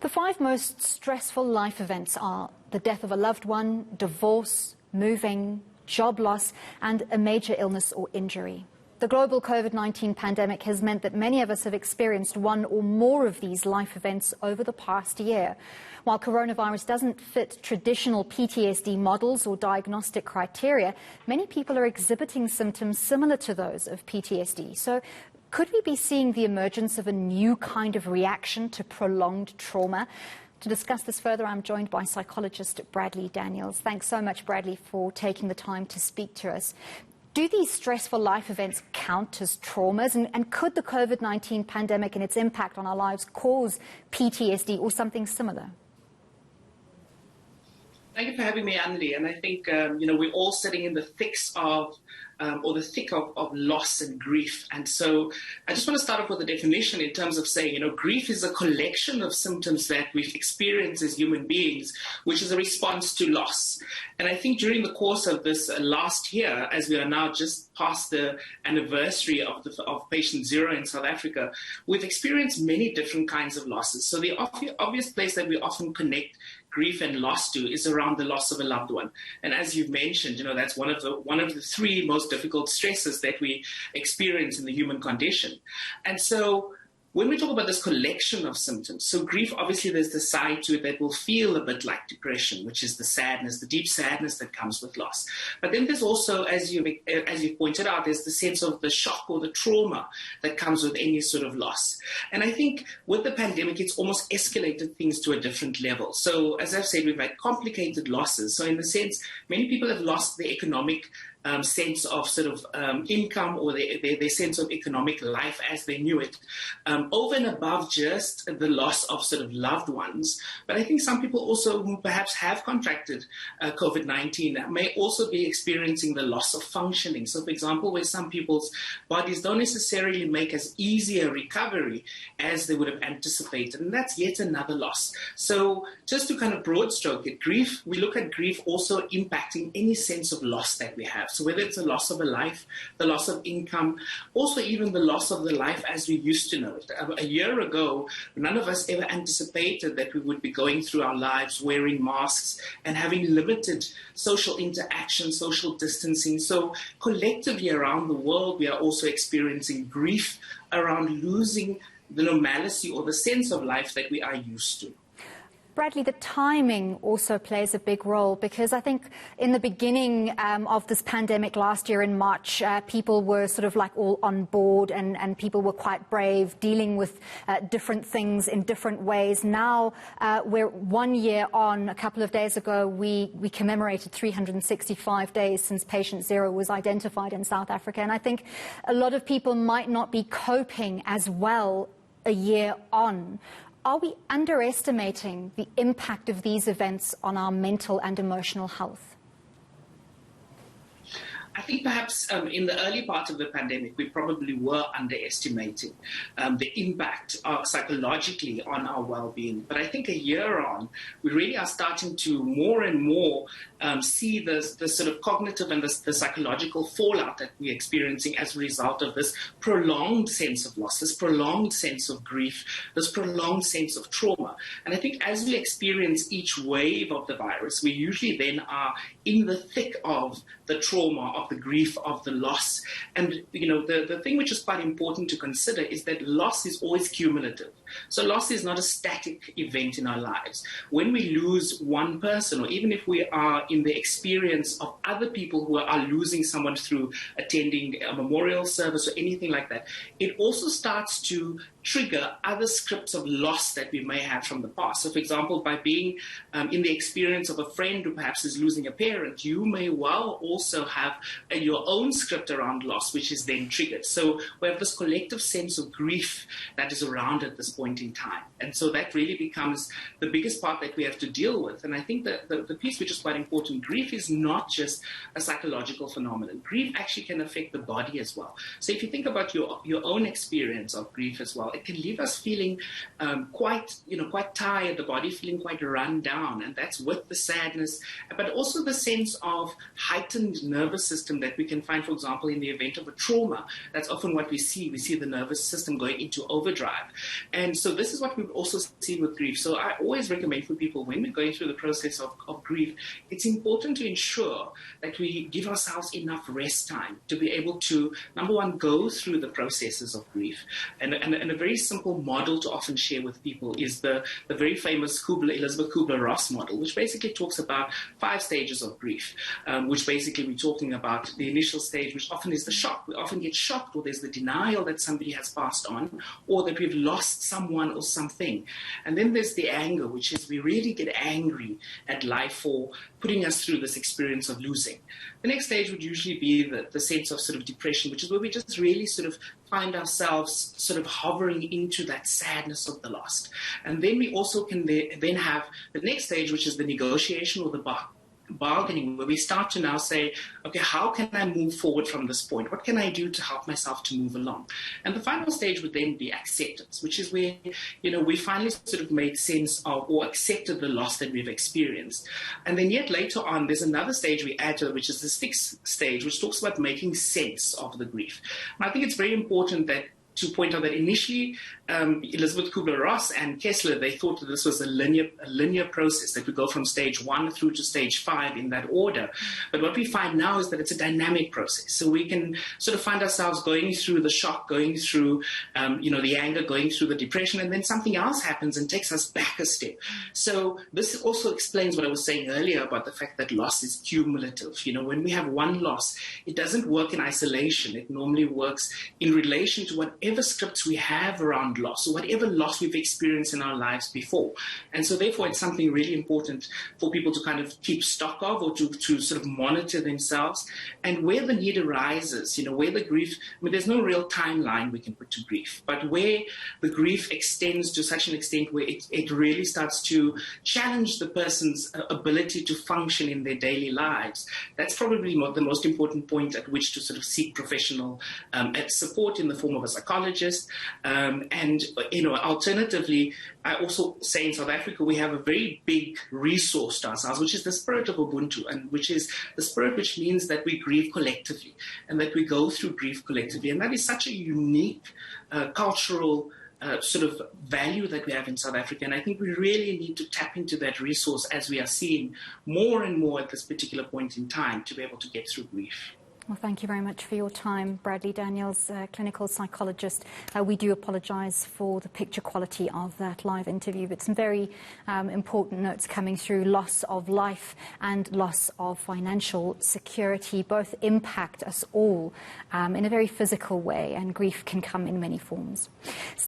The five most stressful life events are the death of a loved one, divorce, moving, job loss, and a major illness or injury. The global COVID-19 pandemic has meant that many of us have experienced one or more of these life events over the past year. While coronavirus doesn't fit traditional PTSD models or diagnostic criteria, many people are exhibiting symptoms similar to those of PTSD. So could we be seeing the emergence of a new kind of reaction to prolonged trauma? To discuss this further, I'm joined by psychologist Bradley Daniels. Thanks so much, Bradley, for taking the time to speak to us. Do these stressful life events count as traumas? And could the COVID-19 pandemic and its impact on our lives cause PTSD or something similar? Thank you for having me, Andy. And I think, we're all sitting in the thick of loss and grief. And so I just want to start off with a definition in terms of saying, grief is a collection of symptoms that we've experienced as human beings, which is a response to loss. And I think during the course of this last year, as we are now just past the anniversary of patient zero in South Africa, we've experienced many different kinds of losses. So the obvious place that we often connect grief and loss to is around the loss of a loved one. And as you've mentioned, that's one of the three most difficult stresses that we experience in the human condition. And so when we talk about this collection of symptoms, so grief, obviously there's the side to it that will feel a bit like depression, which is the sadness, the deep sadness that comes with loss. But then there's also, as you pointed out, there's the sense of the shock or the trauma that comes with any sort of loss. And I think with the pandemic, it's almost escalated things to a different level. So as I've said, we've had complicated losses. So in the sense, many people have lost their economic sense of income or their sense of economic life as they knew it, over and above just the loss of loved ones. But I think some people also who perhaps have contracted COVID-19 may also be experiencing the loss of functioning. So for example, where some people's bodies don't necessarily make as easy a recovery as they would have anticipated. And that's yet another loss. So just to kind of broad stroke it, grief, we look at grief also impacting any sense of loss that we have. So whether it's the loss of a life, the loss of income, also even the loss of the life as we used to know it. A year ago, none of us ever anticipated that we would be going through our lives wearing masks and having limited social interaction, social distancing. So collectively around the world, we are also experiencing grief around losing the normalcy or the sense of life that we are used to. Bradley, the timing also plays a big role because I think in the beginning of this pandemic last year in March, people were all on board and people were quite brave, dealing with different things in different ways. Now we're 1 year on. A couple of days ago, we commemorated 365 days since patient zero was identified in South Africa. And I think a lot of people might not be coping as well a year on. Are we underestimating the impact of these events on our mental and emotional health? I think perhaps in the early part of the pandemic, we probably were underestimating the impact psychologically on our well-being. But I think a year on, we really are starting to more and more see the sort of cognitive and the psychological fallout that we're experiencing as a result of this prolonged sense of loss, this prolonged sense of grief, this prolonged sense of trauma. And I think as we experience each wave of the virus, we usually then are in the thick of the trauma, of the grief, of the loss. And, the thing which is quite important to consider is that loss is always cumulative. So loss is not a static event in our lives. When we lose one person, or even if we are in the experience of other people who are losing someone through attending a memorial service or anything like that, it also starts to trigger other scripts of loss that we may have from the past. So, for example, by being in the experience of a friend who perhaps is losing a parent, you may well also have your own script around loss, which is then triggered. So we have this collective sense of grief that is around at this point in time. And so that really becomes the biggest part that we have to deal with. And I think that the piece which is quite important, grief is not just a psychological phenomenon. Grief actually can affect the body as well. So if you think about your own experience of grief as well, it can leave us feeling quite tired, the body feeling quite run down, and that's with the sadness, but also the sense of heightened nervous system that we can find, for example, in the event of a trauma. That's often what we see. We see the nervous system going into overdrive. And And so this is what we also see with grief. So I always recommend for people, when we're going through the process of grief, it's important to ensure that we give ourselves enough rest time to be able to, number one, go through the processes of grief. And a very simple model to often share with people is the very famous Elizabeth Kubler-Ross model, which basically talks about 5 stages of grief, which basically we're talking about the initial stage, which often is the shock. We often get shocked, or there's the denial that somebody has passed on, or that we've lost someone or something. And then there's the anger, which is we really get angry at life for putting us through this experience of losing. The next stage would usually be the sense of sort of depression, which is where we just really sort of find ourselves sort of hovering into that sadness of the lost. And then we also can then have the next stage, which is the negotiation or the bargaining, where we start to now say, okay, how can I move forward from this point? What can I do to help myself to move along? And the final stage would then be acceptance, which is where, we finally sort of made sense of or accepted the loss that we've experienced. And then yet later on, there's another stage we add to it, which is the 6th stage, which talks about making sense of the grief. And I think it's very important to point out that initially Elizabeth Kubler-Ross and Kessler, they thought that this was a linear process, that we go from stage 1 through to stage 5 in that order. But what we find now is that it's a dynamic process. So we can sort of find ourselves going through the shock, going through the anger, going through the depression, and then something else happens and takes us back a step. So this also explains what I was saying earlier about the fact that loss is cumulative. When we have one loss, it doesn't work in isolation. It normally works in relation to whatever scripts we have around loss, or whatever loss we've experienced in our lives before. And so therefore it's something really important for people to kind of keep stock of, or to sort of monitor themselves. And where the need arises, where the grief, there's no real timeline we can put to grief, but where the grief extends to such an extent where it really starts to challenge the person's ability to function in their daily lives, that's probably the most important point at which to sort of seek professional support in the form of a psychologist. And alternatively, I also say in South Africa, we have a very big resource to ourselves, which is the spirit of Ubuntu, and which is the spirit which means that we grieve collectively and that we go through grief collectively. And that is such a unique cultural sort of value that we have in South Africa. And I think we really need to tap into that resource, as we are seeing more and more at this particular point in time, to be able to get through grief. Well, thank you very much for your time, Bradley Daniels, clinical psychologist. We do apologise for the picture quality of that live interview, but some very important notes coming through. Loss of life and loss of financial security both impact us all in a very physical way, and grief can come in many forms.